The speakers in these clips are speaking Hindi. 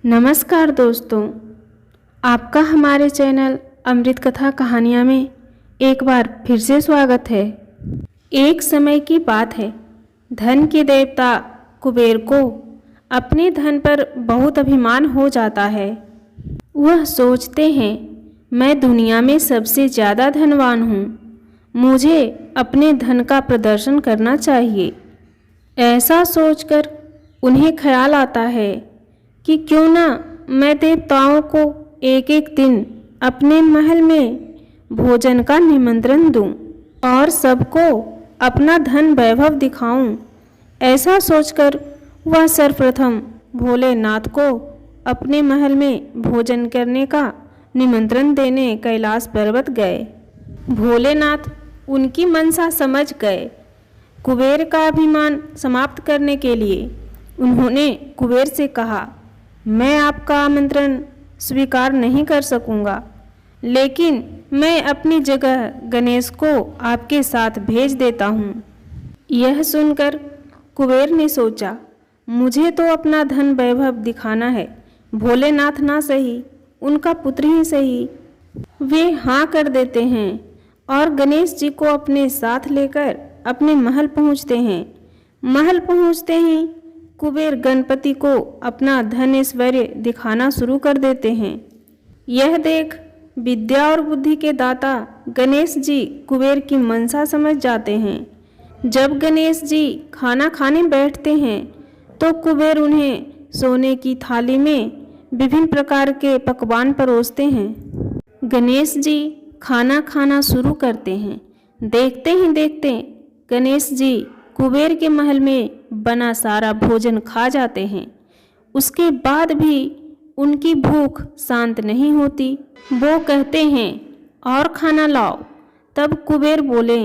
नमस्कार दोस्तों, आपका हमारे चैनल अमृत कथा कहानियाँ में एक बार फिर से स्वागत है। एक समय की बात है, धन के देवता कुबेर को अपने धन पर बहुत अभिमान हो जाता है। वह सोचते हैं, मैं दुनिया में सबसे ज़्यादा धनवान हूँ, मुझे अपने धन का प्रदर्शन करना चाहिए। ऐसा सोचकर उन्हें ख्याल आता है कि क्यों ना मैं देवताओं को एक एक दिन अपने महल में भोजन का निमंत्रण दूं और सबको अपना धन वैभव दिखाऊं। ऐसा सोचकर वह सर्वप्रथम भोलेनाथ को अपने महल में भोजन करने का निमंत्रण देने कैलाश पर्वत गए। भोलेनाथ उनकी मनसा समझ गए। कुबेर का अभिमान समाप्त करने के लिए उन्होंने कुबेर से कहा, मैं आपका आमंत्रण स्वीकार नहीं कर सकूंगा, लेकिन मैं अपनी जगह गणेश को आपके साथ भेज देता हूँ। यह सुनकर कुबेर ने सोचा, मुझे तो अपना धन वैभव दिखाना है, भोलेनाथ ना सही, उनका पुत्र ही सही। वे हाँ कर देते हैं और गणेश जी को अपने साथ लेकर अपने महल पहुँचते हैं। महल पहुँचते ही कुबेर गणपति को अपना धन ऐश्वर्य दिखाना शुरू कर देते हैं। यह देख विद्या और बुद्धि के दाता गणेश जी कुबेर की मनसा समझ जाते हैं। जब गणेश जी खाना खाने बैठते हैं तो कुबेर उन्हें सोने की थाली में विभिन्न प्रकार के पकवान परोसते हैं। गणेश जी खाना खाना शुरू करते हैं। देखते ही देखते गणेश जी कुबेर के महल में बना सारा भोजन खा जाते हैं। उसके बाद भी उनकी भूख शांत नहीं होती। वो कहते हैं, और खाना लाओ। तब कुबेर बोले,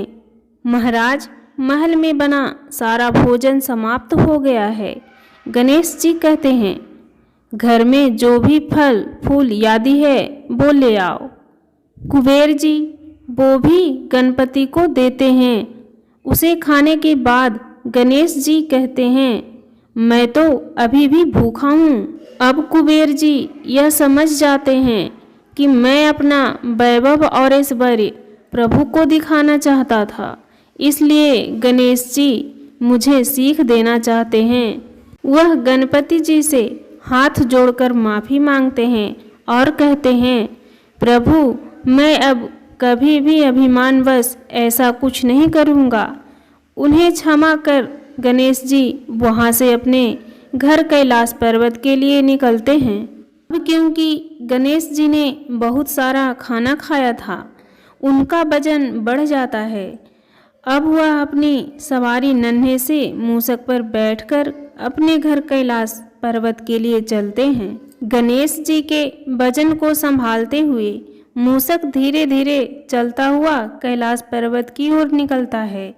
महाराज, महल में बना सारा भोजन समाप्त हो गया है। गणेश जी कहते हैं, घर में जो भी फल फूल आदि है वो ले आओ। कुबेर जी वो भी गणपति को देते हैं। उसे खाने के बाद गणेश जी कहते हैं, मैं तो अभी भी भूखा हूँ। अब कुबेर जी यह समझ जाते हैं कि मैं अपना वैभव और ऐश्वर्य प्रभु को दिखाना चाहता था, इसलिए गणेश जी मुझे सीख देना चाहते हैं। वह गणपति जी से हाथ जोड़कर माफ़ी मांगते हैं और कहते हैं, प्रभु, मैं अब कभी भी अभिमानवश ऐसा कुछ नहीं करूँगा। उन्हें क्षमा कर गणेश जी वहाँ से अपने घर कैलाश पर्वत के लिए निकलते हैं। अब क्योंकि गणेश जी ने बहुत सारा खाना खाया था, उनका वजन बढ़ जाता है। अब वह अपनी सवारी नन्हे से मूषक पर बैठकर अपने घर कैलाश पर्वत के लिए चलते हैं। गणेश जी के वजन को संभालते हुए मूषक धीरे धीरे चलता हुआ कैलाश पर्वत की ओर निकलता है।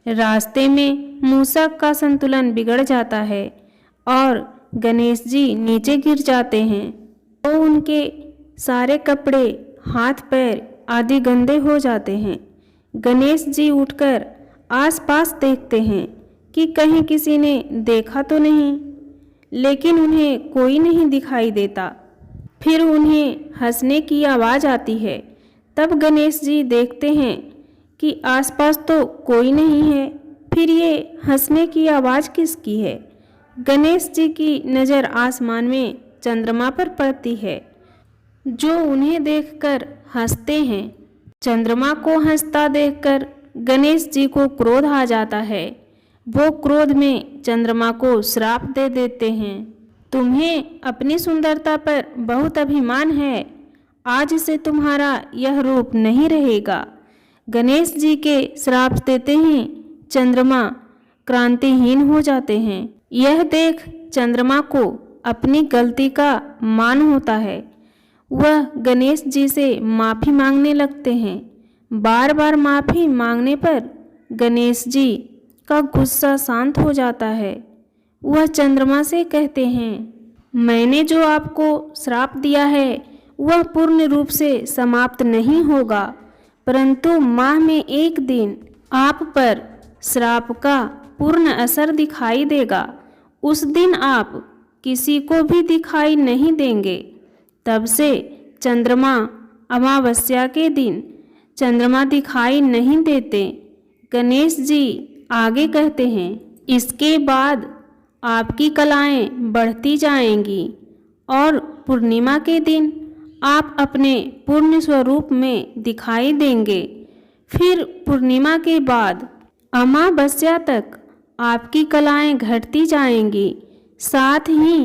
रास्ते में मूषक का संतुलन बिगड़ जाता है और गणेश जी नीचे गिर जाते हैं। तो उनके सारे कपड़े, हाथ पैर आदि गंदे हो जाते हैं। गणेश जी उठकर आसपास देखते हैं कि कहीं किसी ने देखा तो नहीं, लेकिन उन्हें कोई नहीं दिखाई देता। फिर उन्हें हंसने की आवाज़ आती है। तब गणेश जी देखते हैं कि आसपास तो कोई नहीं है। फिर ये हंसने की आवाज़ किसकी है? गणेश जी की नज़र आसमान में चंद्रमा पर पड़ती है, जो उन्हें देखकर हंसते हैं। चंद्रमा को हंसता देखकर गणेश जी को क्रोध आ जाता है। वो क्रोध में चंद्रमा को श्राप दे देते हैं, तुम्हें अपनी सुंदरता पर बहुत अभिमान है, आज से तुम्हारा यह रूप नहीं रहेगा। गणेश जी के श्राप देते ही चंद्रमा क्रांतिहीन हो जाते हैं। यह देख चंद्रमा को अपनी गलती का मान होता है। वह गणेश जी से माफ़ी मांगने लगते हैं। बार बार माफ़ी मांगने पर गणेश जी का गुस्सा शांत हो जाता है। वह चंद्रमा से कहते हैं, मैंने जो आपको श्राप दिया है वह पूर्ण रूप से समाप्त नहीं होगा, परंतु माह में एक दिन आप पर श्राप का पूर्ण असर दिखाई देगा। उस दिन आप किसी को भी दिखाई नहीं देंगे। तब से चंद्रमा अमावस्या के दिन चंद्रमा दिखाई नहीं देते। गणेश जी आगे कहते हैं, इसके बाद आपकी कलाएं बढ़ती जाएंगी और पूर्णिमा के दिन आप अपने पूर्ण स्वरूप में दिखाई देंगे। फिर पूर्णिमा के बाद अमावस्या तक आपकी कलाएं घटती जाएंगी। साथ ही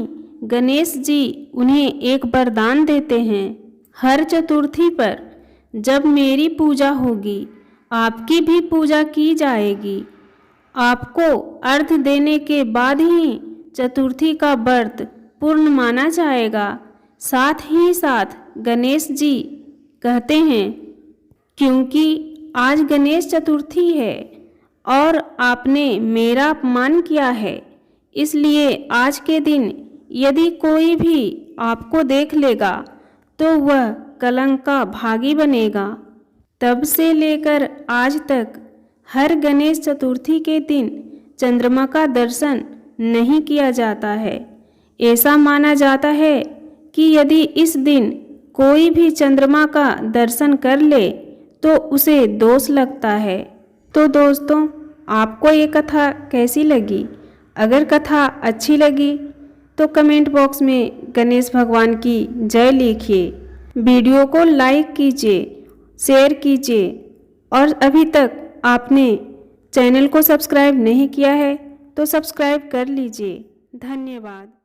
गणेश जी उन्हें एक वरदान देते हैं, हर चतुर्थी पर जब मेरी पूजा होगी आपकी भी पूजा की जाएगी। आपको अर्घ्य देने के बाद ही चतुर्थी का व्रत पूर्ण माना जाएगा। साथ ही साथ गणेश जी कहते हैं, क्योंकि आज गणेश चतुर्थी है और आपने मेरा अपमान किया है, इसलिए आज के दिन यदि कोई भी आपको देख लेगा तो वह कलंक का भागी बनेगा। तब से लेकर आज तक हर गणेश चतुर्थी के दिन चंद्रमा का दर्शन नहीं किया जाता है। ऐसा माना जाता है कि यदि इस दिन कोई भी चंद्रमा का दर्शन कर ले तो उसे दोष लगता है। तो दोस्तों, आपको ये कथा कैसी लगी? अगर कथा अच्छी लगी तो कमेंट बॉक्स में गणेश भगवान की जय लिखिए। वीडियो को लाइक कीजिए, शेयर कीजिए और अभी तक आपने चैनल को सब्सक्राइब नहीं किया है तो सब्सक्राइब कर लीजिए। धन्यवाद।